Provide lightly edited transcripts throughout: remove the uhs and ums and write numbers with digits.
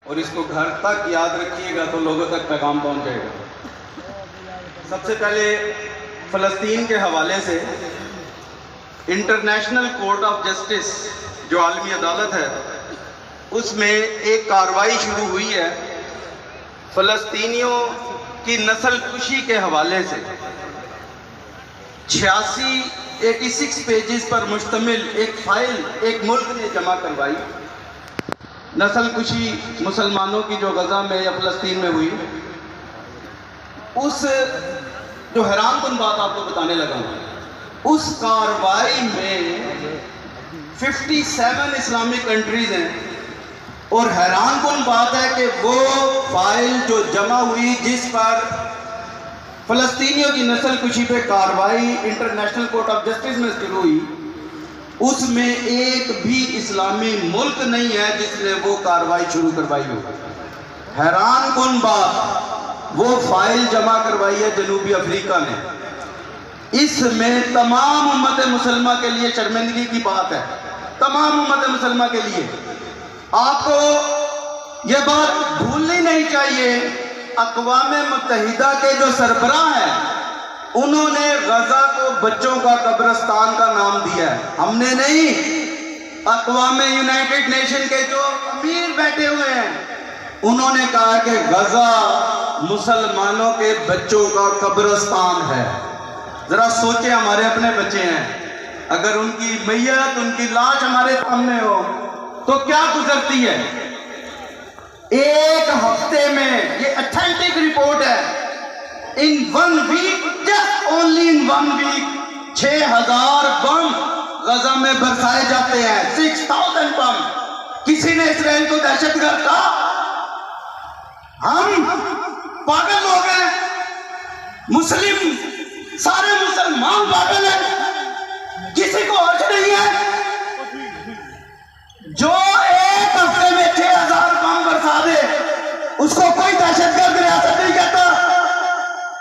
और इसको घर तक याद रखिएगा तो लोगों तक पैगाम पहुंच जाएगा। सबसे पहले फ़लस्तीन के हवाले से इंटरनेशनल कोर्ट ऑफ जस्टिस जो आलमी अदालत है उसमें एक कार्रवाई शुरू हुई है फ़लस्तीनियों की नस्ल कुशी के हवाले से। 86 पेजेस पर मुश्तमिल एक फाइल एक मुल्क ने जमा करवाई, नस्ल कुशी मुसलमानों की जो गजा में या फ़लस्तीन में हुई। उस जो हैरानकुन बात आपको बताने लगा, उस कार्रवाई में 57 इस्लामिक कंट्रीज हैं और हैरानकुन बात है कि वो फाइल जो जमा हुई जिस पर फ़लस्तीनियों की नस्ल कुशी पे कार्रवाई इंटरनेशनल कोर्ट ऑफ जस्टिस में शुरू हुई, उसमें एक भी इस्लामी मुल्क नहीं है जिसने वो कार्रवाई शुरू करवाई हो। हैरानकुन बात, वो फाइल जमा करवाई है जनूबी अफ्रीका ने। इसमें तमाम उम्मत मुसलमा के लिए शर्मिंदगी की बात है, तमाम उम्मत मुसलमा के लिए। आपको ये बात भूलनी नहीं चाहिए, अक़वाम मुत्तहिदा के जो सरबराह हैं उन्होंने गजा को बच्चों का कब्रिस्तान का नाम दिया है, हमने नहीं। अक़वाम यूनाइटेड नेशन के जो अमीर बैठे हुए हैं उन्होंने कहा कि गजा मुसलमानों के बच्चों का कब्रिस्तान है। जरा सोचे, हमारे अपने बच्चे हैं, अगर उनकी मैयत उनकी लाश हमारे सामने हो तो क्या गुजरती है। एक हफ्ते में, ये ऑथेंटिक रिपोर्ट है, in 1 week, just only in 1 week 6000 bomb Gaza में बरसाए जाते हैं। 6000 बम। किसी ने इसराइल को दहशतगर्द कहा? हम पागल लोग हैं, मुस्लिम सारे मुसलमान पागल हैं, किसी को होश नहीं है। जो एक हफ्ते में 6000 बम बरसा दे उसको कोई दहशतगर्द रियासत नहीं कहता।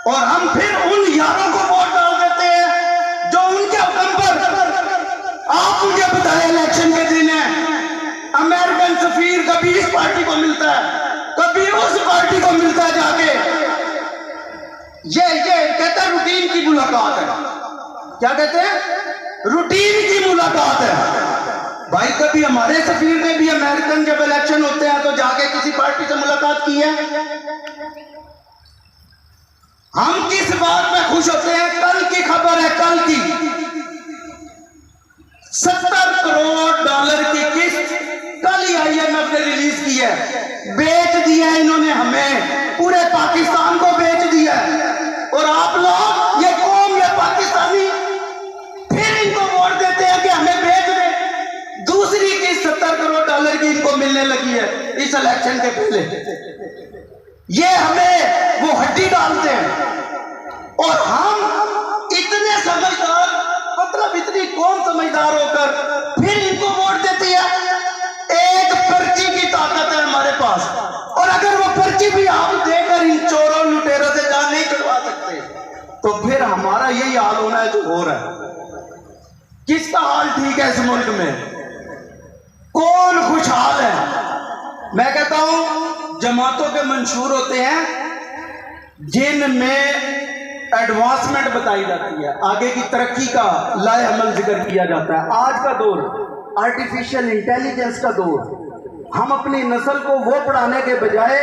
और हम फिर उन यारों को वोट डाल देते हैं जो उनके हुक्म पर, आप मुझे बताएं, इलेक्शन के दिन है, अमेरिकन सफीर कभी इस पार्टी को मिलता है, कभी उस पार्टी को मिलता है जाके। ये कहते हैं रूटीन की मुलाकात है। क्या कहते हैं? रूटीन की मुलाकात है। भाई कभी हमारे सफीर ने भी अमेरिकन जब इलेक्शन होते हैं तो जाके किसी पार्टी से मुलाकात की है? हम किस बात में खुश होते हैं? कल की खबर है, कल की 70 करोड़ डॉलर की किस्त कल ही IMF ने रिलीज की है। बेच दिया है इन्होंने, हमें, पूरे पाकिस्तान को बेच दिया है। और आप लोग, ये कौम, ये पाकिस्तानी, फिर इनको वोट देते हैं कि हमें बेच दे। दूसरी किस्त 70 करोड़ डॉलर की इनको मिलने लगी है इस इलेक्शन के पहले। ये हमें वो हड्डी डालते हैं और हम इतने समझदार, मतलब इतनी कौन समझदार होकर फिर इनको वोट देती है। एक पर्ची की ताकत है हमारे पास, और अगर वो पर्ची भी हम देकर इन चोरों लुटेरों से जान नहीं छुड़वा सकते तो फिर हमारा यही हाल होना है जो हो रहा है। किसका हाल ठीक है इस मुल्क में? कौन खुशहाल है? मैं कहता हूं जमातों के मंशूर होते हैं जिनमें एडवांसमेंट बताई जाती है, आगे की तरक्की का लाए अमल जिक्र किया जाता है। आज का दौर आर्टिफिशियल इंटेलिजेंस का दौर, हम अपनी नस्ल को वो पढ़ाने के बजाय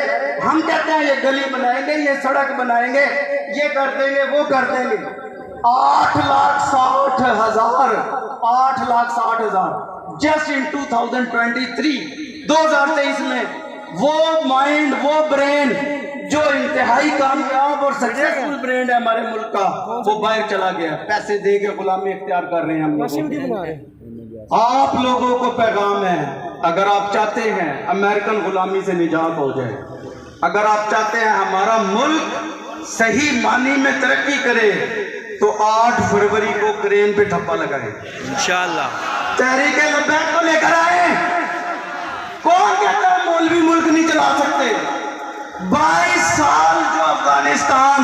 हम कहते हैं ये गली बनाएंगे, ये सड़क बनाएंगे, ये कर देंगे, वो कर देंगे। 8,60,000 जस्ट इन 2023 में वो माइंड, वो ब्रेन जो इंतहाई कामयाब और सक्सेसफुल ब्रेन है हमारे मुल्क का, वो बाहर चला गया। पैसे दे के गुलामी इख्तियार कर रहे हैं हम लोग। आप लोगों को पैगाम है, अगर आप चाहते हैं अमेरिकन गुलामी से निजात हो जाए, अगर आप चाहते हैं हमारा मुल्क सही मानी में तरक्की करे, तो 8 फरवरी को क्रेन पे ठप्पा लगाए इंशाअल्लाह। तहरीक लब्बैक को लेकर आए। कौन कहता है मौलवी मुल्क नहीं चला सकते? 22 साल जो अफगानिस्तान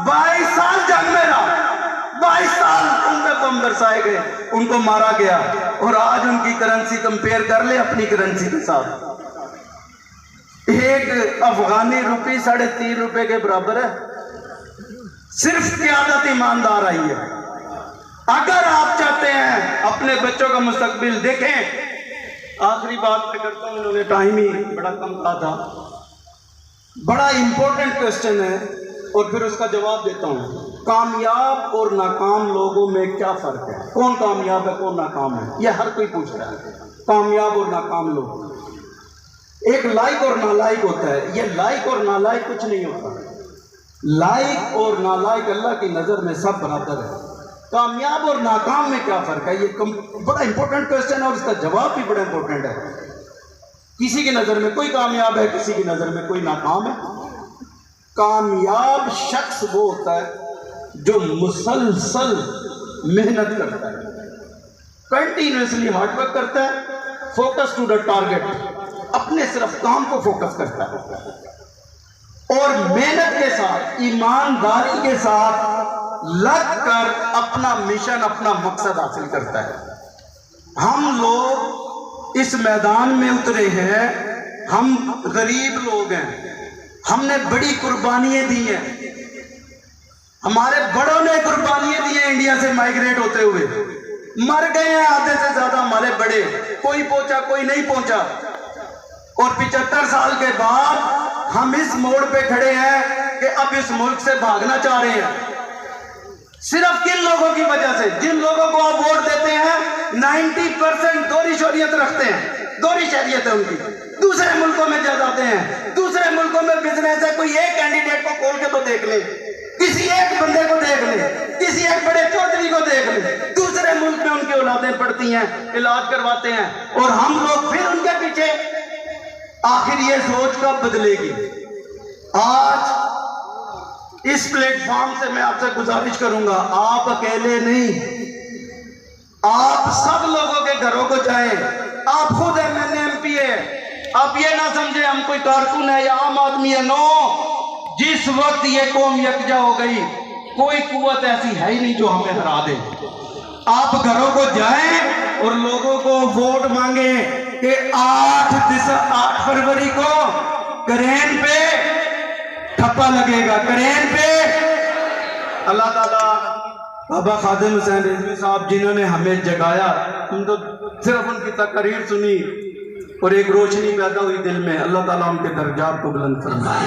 22 साल जंग में रहा, 22 साल उन पे बम बरसाए गए, उनको मारा गया, और आज उनकी करेंसी कंपेयर कर ले अपनी करेंसी के साथ। एक अफगानी रुपी 3.5 रुपए के बराबर है। सिर्फ क़यादत ईमानदार आई है। अगर आप चाहते हैं अपने बच्चों का मुस्तकबिल देखें, आखिरी बात मैं करता हूं, इन्होंने टाइम ही बड़ा कम कहा था। बड़ा इंपॉर्टेंट क्वेश्चन है और फिर उसका जवाब देता हूं। कामयाब और नाकाम लोगों में क्या फर्क है? कौन कामयाब है, कौन नाकाम है? यह हर कोई पूछ रहा है। कामयाब और नाकाम लोग, एक लाइक और नालायक होता है। यह लाइक और नालायक कुछ नहीं होता। लाइक और नालायक अल्लाह की नजर में सब बराबर है। कामयाब और नाकाम में क्या फर्क है? ये बड़ा इंपॉर्टेंट क्वेश्चन है और इसका जवाब भी बड़ा इंपॉर्टेंट है। किसी की नजर में कोई कामयाब है, किसी की नजर में कोई नाकाम है। कामयाब शख्स वो होता है जो मुसलसल मेहनत करता है, कंटिन्यूसली हार्डवर्क करता है, फोकस टू द टारगेट, अपने सिर्फ काम को फोकस करता है और मेहनत के साथ, ईमानदारी के साथ लग कर अपना मिशन, अपना मकसद हासिल करता है। हम लोग इस मैदान में उतरे हैं, हम गरीब लोग हैं, हमने बड़ी कुर्बानियां दी हैं। हमारे बड़ों ने कुर्बानियां दी हैं इंडिया से माइग्रेट होते हुए, मर गए हैं आधे से ज्यादा हमारे बड़े, कोई पहुंचा कोई नहीं पहुंचा। और 75 साल के बाद हम इस मोड़ पे खड़े हैं कि अब इस मुल्क से भागना चाह रहे हैं। सिर्फ किन लोगों की वजह से? जिन लोगों को आप वोट देते हैं 90% दोहरी शरीयत रखते हैं, दोहरी शरीयत है उनकी, दूसरे मुल्कों में जाते हैं, दूसरे मुल्कों में बिजनेस है। कोई एक कैंडिडेट को खोल के तो देख ले, किसी एक बंदे को देख ले, किसी एक बड़े चौधरी को देख ले, दूसरे मुल्क में उनकी औलादें पढ़ती हैं, इलाज करवाते हैं और हम लोग फिर उनके पीछे। आखिर ये सोच कब बदलेगी? आज इस प्लेटफॉर्म से मैं आपसे गुजारिश करूंगा, आप अकेले नहीं, आप सब लोगों के घरों को जाएं। आप खुद MNA MP है, आप ये ना समझे हम कोई कारकुन है या आम आदमी है। नो, जिस वक्त ये कौम यकजा हो गई, कोई कुव्वत ऐसी है ही नहीं जो हमें हरा दे। आप घरों को जाएं और लोगों को वोट मांगे कि 8 फरवरी को करेन पे ठप्पा लगेगा, करेन पे। अल्लाह ताला बाबा खादिम हुसैन रिजवी साहब जिन्होंने हमें जगाया, हम तो सिर्फ उनकी तकरीर सुनी और एक रोशनी पैदा हुई दिल में। अल्लाह ताला उनके दर्जात को बुलंद फरमाए।